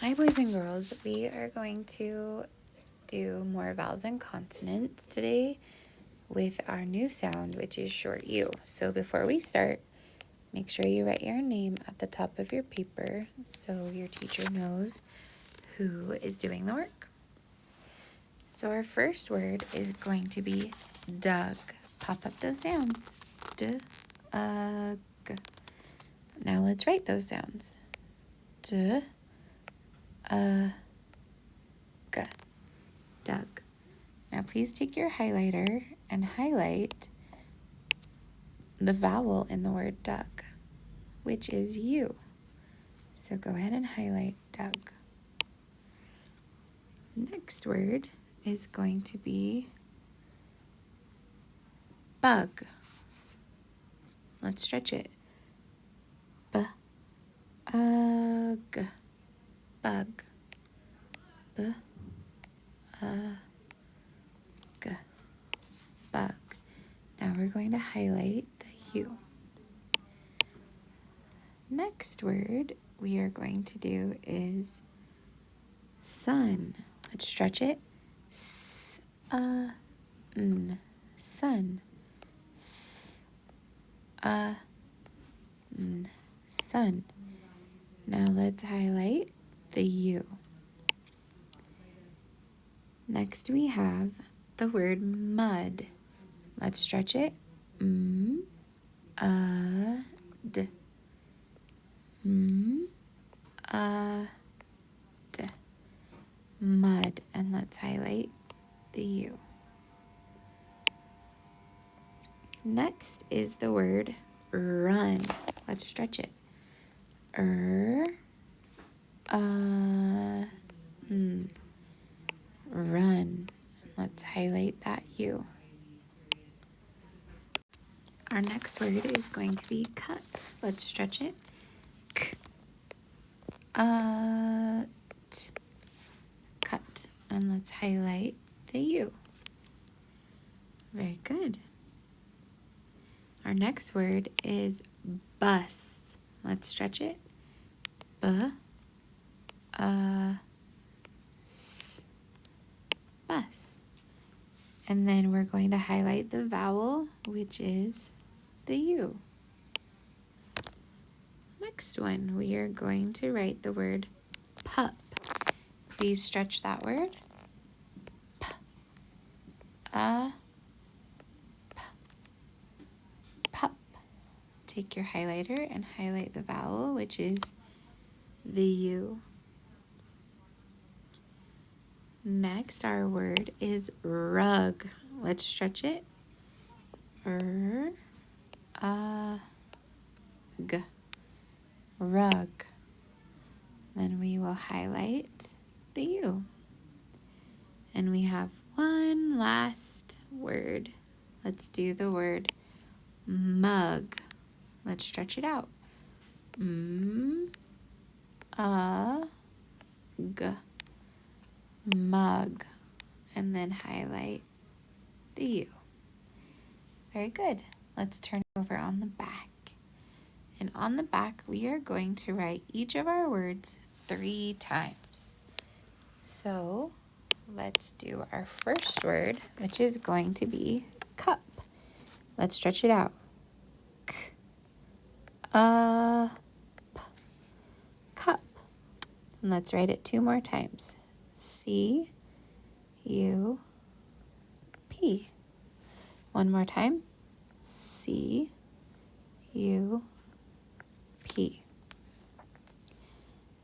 Hi, boys and girls. We are going to do more vowels and consonants today with our new sound, which is short U. So before we start, make sure you write your name at the top of your paper so your teacher knows who is doing the work. So our first word is going to be Doug. Pop up those sounds. D, g. Now let's write those sounds. D, g. Doug. Now please take your highlighter and highlight the vowel in the word Doug, which is U. So go ahead and highlight Doug. Next word is going to be bug. Let's stretch it. B-U-G. Bug. B-U-G. Bug. Now we're going to highlight the U. Next word we are going to do is sun. Let's stretch it. S-A-N. Sun. S-A-N. Sun. Now let's highlight the U. Next we have the word mud. Let's stretch it. M-A-D. M-A-D. Mud. And let's highlight the U. Next is the word run. Let's stretch it. R-A-N. Run. Let's highlight that U. Our next word is going to be cut. Let's stretch it. Cut. Cut. And let's highlight the U. Very good. Our next word is bus. Let's stretch it. B-U-S. Bus. And then we're going to highlight the vowel, which is the U. Next one, we are going to write the word pup. Please stretch that word. Pup. Take your highlighter and highlight the vowel, which is the U. Next, our word is rug. Let's stretch it. R-A-G. Rug. Then we will highlight the U. And we have one last word. Let's do the word mug. Let's stretch it out. M-A-G. Mug. And then highlight the U. Very good. Let's turn it over on the back. And on the back, we are going to write each of our words 3 times. So let's do our first word, which is going to be cup. Let's stretch it out. K-A-P. Cup. And let's write it 2 more times. C-U-P. One more time. C-U-P.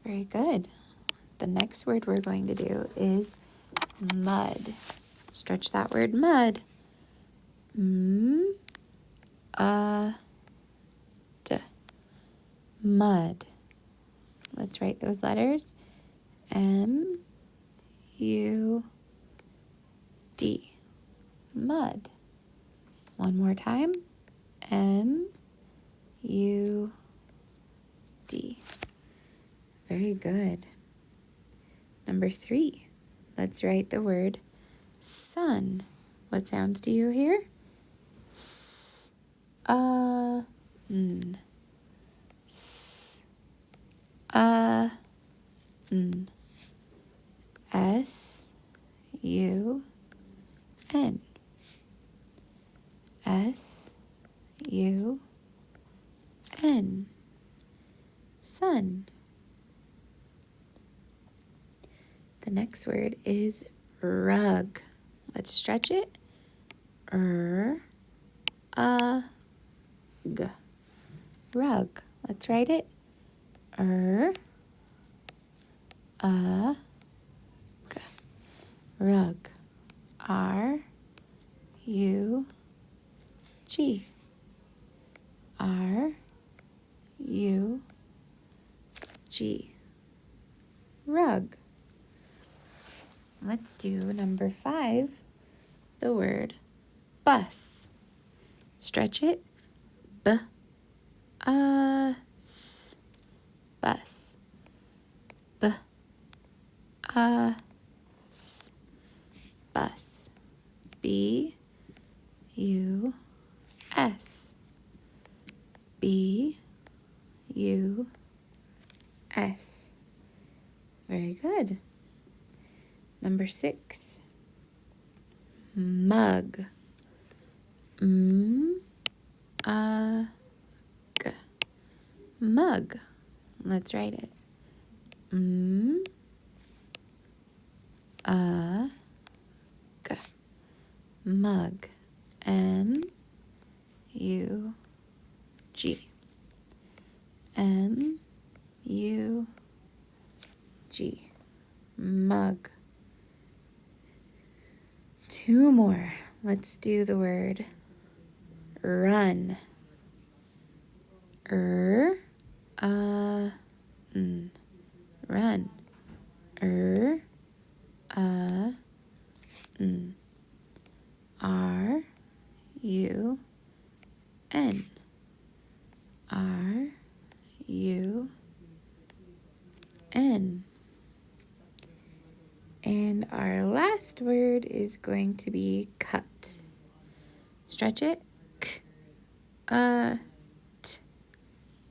Very good. The next word we're going to do is mud. Stretch that word mud. M-A-D. Mud. Let's write those letters. M-U-D. Mud. One more time. M-U-D. Very good. Number 3. Let's write the word sun. What sounds do you hear? S-A-N. S-A-N. N. S-U-N. S-U-N. Sun. The next word is rug. Let's stretch it. R-U-G. Rug. Let's write it. R-U-G. Rug. R-U-G. R-U-G. Rug. Let's do number 5, the word bus. Stretch it. B-U-S. Bus. B-U-S. Bus. B-U-S. B-U-S. Very good. Number 6, mug. M-U-G. Mug. Let's write it. M-U-G. Mug. M-U-G. M-U-G. Mug. 2 more. Let's do the word run. R-U-N. Run. R-U-N. R-U-N. R-U-N. And our last word is going to be cut. Stretch it. K-U-T.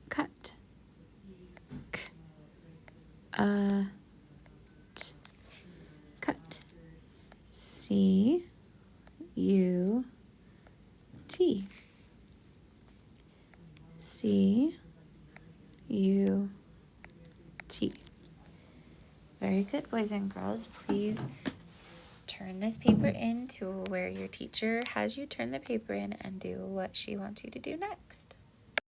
Cut. K-U-T. Cut. C-U-T. C-U-T. Very good, boys and girls. Please turn this paper in to where your teacher has you turn the paper in and do what she wants you to do next.